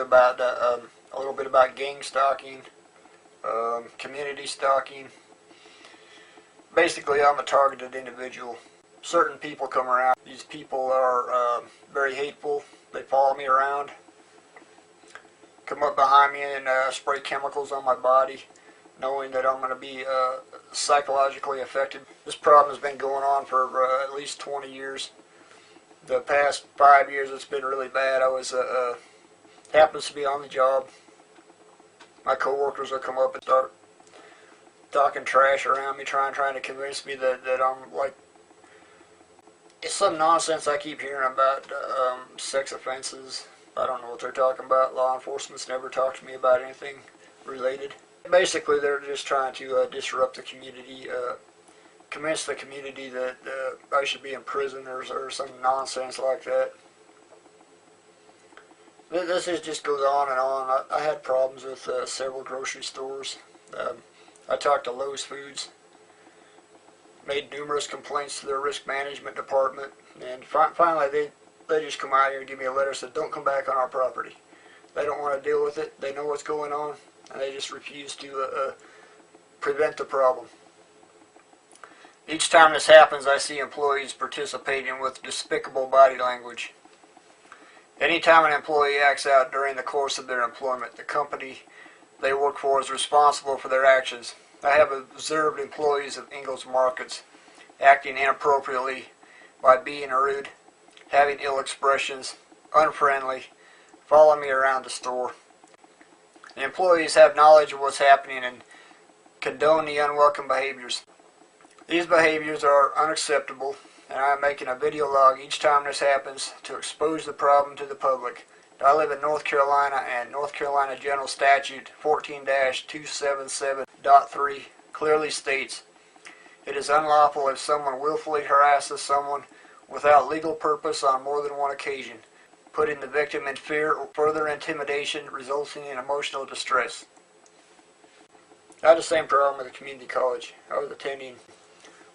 about a little bit about gang stalking, community stalking. Basically, I'm a targeted individual. Certain people come around. These people are very hateful. They follow me around, come up behind me and spray chemicals on my body, knowing that I'm going to be psychologically affected. This problem has been going on for at least 20 years. The past 5 years it's been really bad. I was happens to be on the job. My coworkers will come up and start talking trash around me, trying to convince me that I'm like, it's some nonsense I keep hearing about sex offenses. I don't know what they're talking about. Law enforcement's never talked to me about anything related. Basically, they're just trying to disrupt the community, convince the community that I should be in prison or some nonsense like that. This just goes on and on. I had problems with several grocery stores. I talked to Lowe's Foods, made numerous complaints to their risk management department, and finally they just come out here and give me a letter that said, don't come back on our property. They don't want to deal with it. They know what's going on, and they just refuse to prevent the problem. Each time this happens, I see employees participating with despicable body language. Anytime an employee acts out during the course of their employment, the company they work for is responsible for their actions. I have observed employees of Ingles Markets acting inappropriately by being rude, having ill expressions, unfriendly, following me around the store. The employees have knowledge of what's happening and condone the unwelcome behaviors. These behaviors are unacceptable, and I am making a video log each time this happens to expose the problem to the public. I live in North Carolina, and North Carolina General Statute 14-277.3 clearly states, it is unlawful if someone willfully harasses someone without legal purpose on more than one occasion, putting the victim in fear or further intimidation resulting in emotional distress. I had the same problem with the community college. I was attending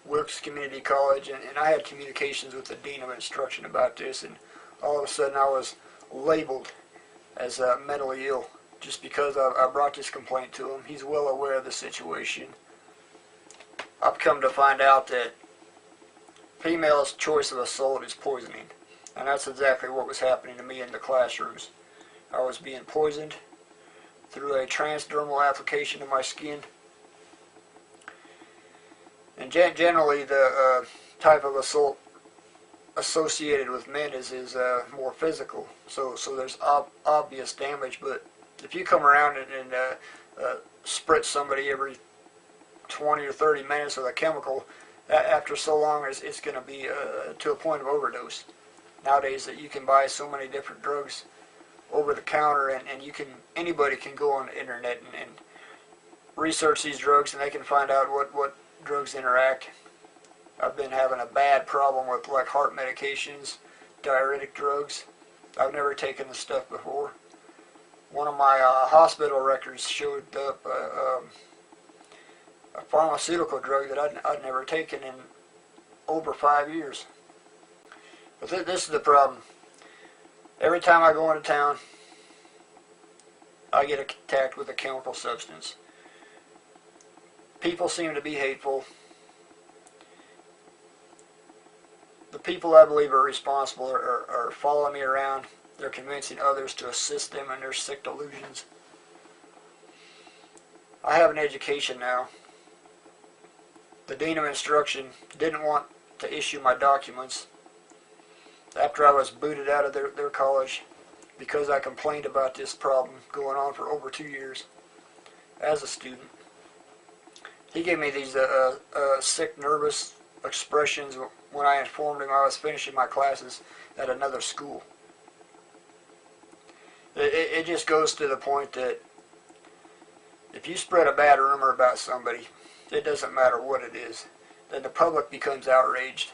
Wilkes Community College, and I had communications with the Dean of Instruction about this, and all of a sudden I was labeled as mentally ill just because I brought this complaint to him. He's well aware of the situation. I've come to find out that female's choice of assault is poisoning, and that's exactly what was happening to me in the classrooms. I was being poisoned through a transdermal application to my skin, and generally the type of assault associated with men is more physical, so there's obvious damage. But if you come around and spritz somebody every 20 or 30 minutes with a chemical, after so long it's going to be to a point of overdose. Nowadays that you can buy so many different drugs over the counter, and anybody can go on the internet and research these drugs, and they can find out what drugs interact. I've been having a bad problem with like heart medications, diuretic drugs. I've never taken this stuff before. One of my hospital records showed up a pharmaceutical drug that I'd never taken in over 5 years. But this is the problem. Every time I go into town, I get attacked with a chemical substance. People seem to be hateful. The people I believe are responsible are following me around. They're convincing others to assist them in their sick delusions. I have an education now. The Dean of Instruction didn't want to issue my documents after I was booted out of their college because I complained about this problem going on for over 2 years as a student. He gave me these sick, nervous expressions when I informed him I was finishing my classes at another school. It just goes to the point that if you spread a bad rumor about somebody, it doesn't matter what it is, then the public becomes outraged.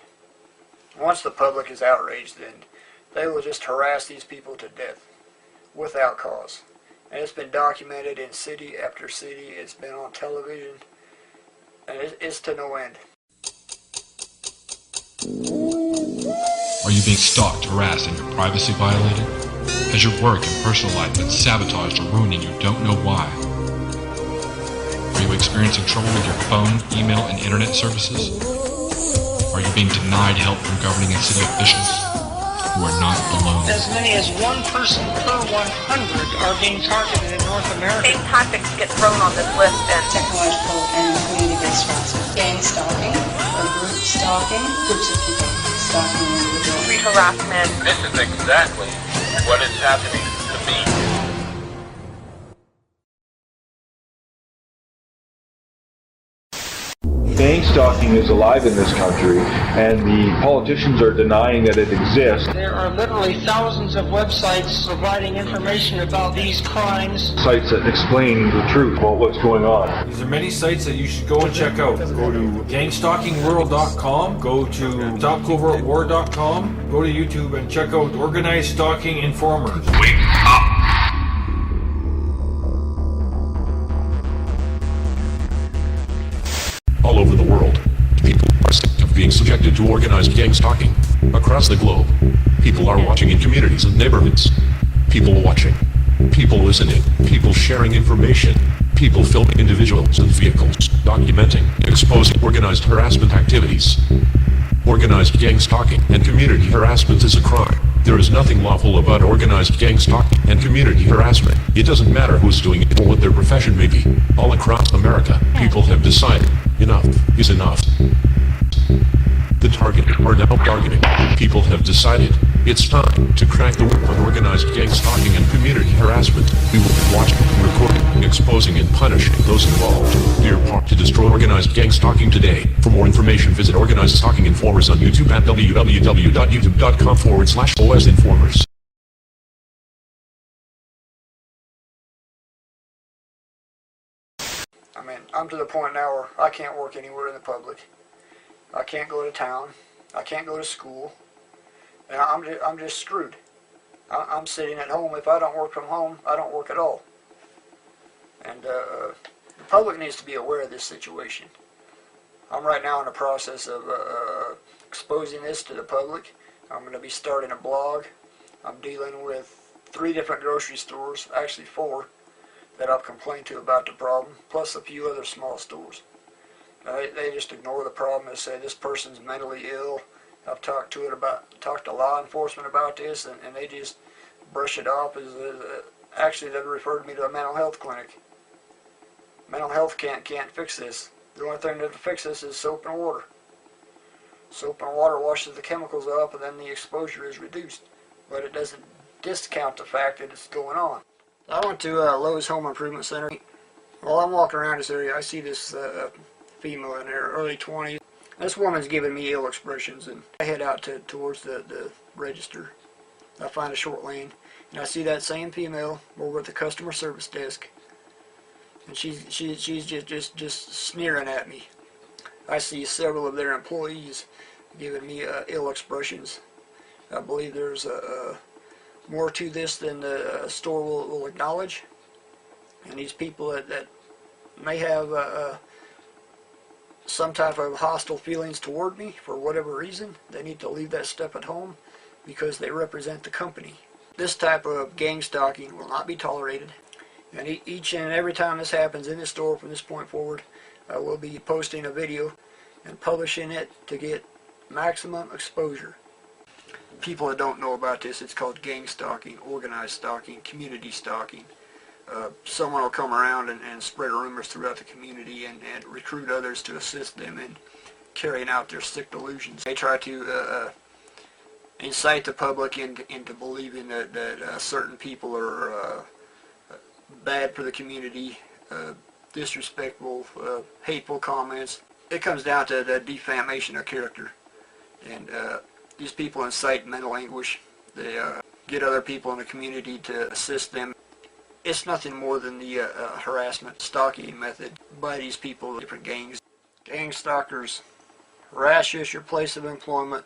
Once the public is outraged, then they will just harass these people to death without cause. And it's been documented in city after city. It's been on television, and it's to no end. Are you being stalked, harassed, and your privacy violated? Has your work and personal life been sabotaged or ruined and you don't know why? Are you experiencing trouble with your phone, email, and internet services? Are you being denied help from governing and city officials? You are not alone. As many as one person per 100 are being targeted in North America. Same tactics get thrown on this list and technological and community-based harassment. Gang stalking or group stalking, groups of people stalking an individual. street harassment. This is exactly what is happening to me. Gang stalking is alive in this country, and the politicians are denying that it exists. There are literally thousands of websites providing information about these crimes. Sites that explain the truth about what's going on. These are many sites that you should go and check out. Go to gangstalkingworld.com, go to topcovertwar.com, go to YouTube and check out Organized Stalking Informers. Wake up! All over the world, people are sick of being subjected to organized gang stalking. Across the globe, people are watching in communities and neighborhoods. People watching, people listening, people sharing information, people filming individuals and vehicles, documenting, exposing organized harassment activities. Organized gang stalking and community harassment is a crime. There is nothing lawful about organized gang stalking and community harassment. It doesn't matter who's doing it or what their profession may be. All across America, people have decided enough is enough. The targeted are now targeting. People have decided it's time to crack the whip on organized gang stalking and community harassment. We will be watching, recording, exposing, and punishing those involved. Do your part to destroy organized gang stalking today. For more information, visit Organized Stalking Informers on YouTube at www.youtube.com/OSINFORMERS. I mean, I'm to the point now where I can't work anywhere in the public. I can't go to town. I can't go to school. And I'm just screwed. I'm sitting at home. If I don't work from home, I don't work at all. And the public needs to be aware of this situation. I'm right now in the process of exposing this to the public. I'm going to be starting a blog. I'm dealing with 3 different grocery stores, actually 4, that I've complained to about the problem, plus a few other small stores. They just ignore the problem and say this person's mentally ill. I've talked to law enforcement about this, and they just brush it off as actually they've referred me to a mental health clinic. Mental health can't fix this. The only thing that will fix this is soap and water. Soap and water washes the chemicals off, and then the exposure is reduced. But it doesn't discount the fact that it's going on. I went to Lowe's Home Improvement Center. While I'm walking around this area, I see this female in her early 20s. This woman's giving me ill expressions, and I head out towards the register. I find a short lane, and I see that same female over at the customer service desk, and she's just sneering at me. I see several of their employees giving me ill expressions. I believe there's more to this than the store will acknowledge, and these people that may have some type of hostile feelings toward me for whatever reason, they need to leave that stuff at home because they represent the company. This type of gang stalking will not be tolerated, and each and every time this happens in the store from this point forward, I will be posting a video and publishing it to get maximum exposure. People that don't know about this, it's called gang stalking, organized stalking, community stalking. Someone will come around and spread rumors throughout the community and recruit others to assist them in carrying out their sick delusions. They try to incite the public into believing that certain people are bad for the community, disrespectful, hateful comments. It comes down to the defamation of character. And these people incite mental anguish. They get other people in the community to assist them. It's nothing more than the harassment, stalking method by these people, different gangs. Gang stalkers harass you at your place of employment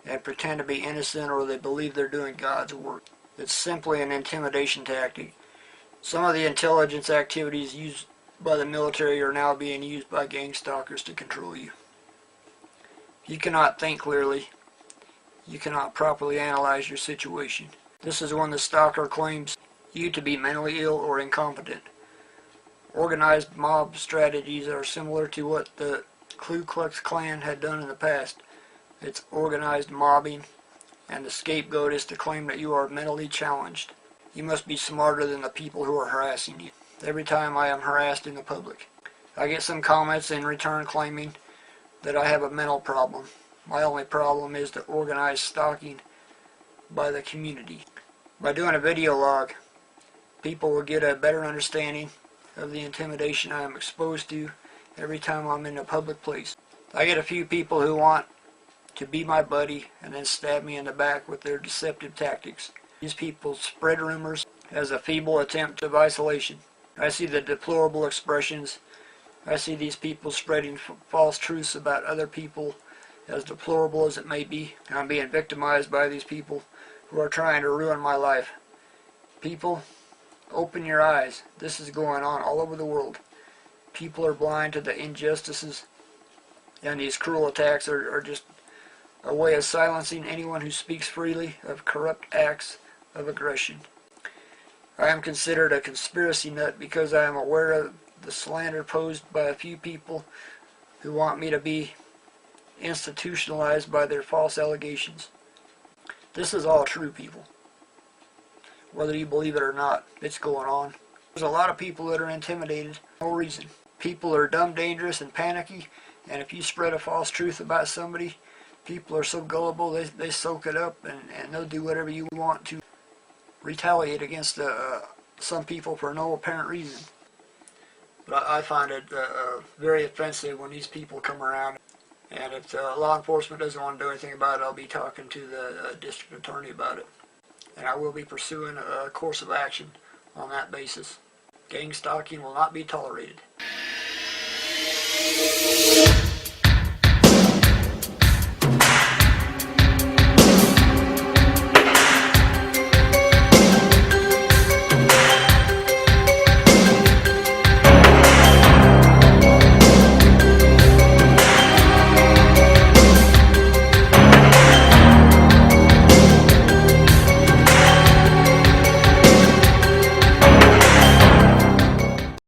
and pretend to be innocent, or they believe they're doing God's work. It's simply an intimidation tactic. Some of the intelligence activities used by the military are now being used by gang stalkers to control you. You cannot think clearly. You cannot properly analyze your situation. This is when the stalker claims you to be mentally ill or incompetent. Organized mob strategies are similar to what the Ku Klux Klan had done in the past. It's organized mobbing, and the scapegoat is to claim that you are mentally challenged. You must be smarter than the people who are harassing you. Every time I am harassed in the public, I get some comments in return claiming that I have a mental problem. My only problem is the organized stalking by the community. By doing a video log, people will get a better understanding of the intimidation I am exposed to every time I'm in a public place. I get a few people who want to be my buddy and then stab me in the back with their deceptive tactics. These people spread rumors as a feeble attempt of isolation. I see the deplorable expressions. I see these people spreading false truths about other people, as deplorable as it may be. I'm being victimized by these people who are trying to ruin my life. People, open your eyes. This is going on all over the world. People are blind to the injustices, and these cruel attacks are just a way of silencing anyone who speaks freely of corrupt acts of aggression. I am considered a conspiracy nut because I am aware of the slander posed by a few people who want me to be institutionalized by their false allegations. This is all true, people. Whether you believe it or not, it's going on. There's a lot of people that are intimidated for no reason. People are dumb, dangerous, and panicky, and if you spread a false truth about somebody, people are so gullible, they soak it up, and they'll do whatever you want to retaliate against some people for no apparent reason. But I find it very offensive when these people come around, and if law enforcement doesn't want to do anything about it, I'll be talking to the district attorney about it. And I will be pursuing a course of action on that basis. Gang stalking will not be tolerated.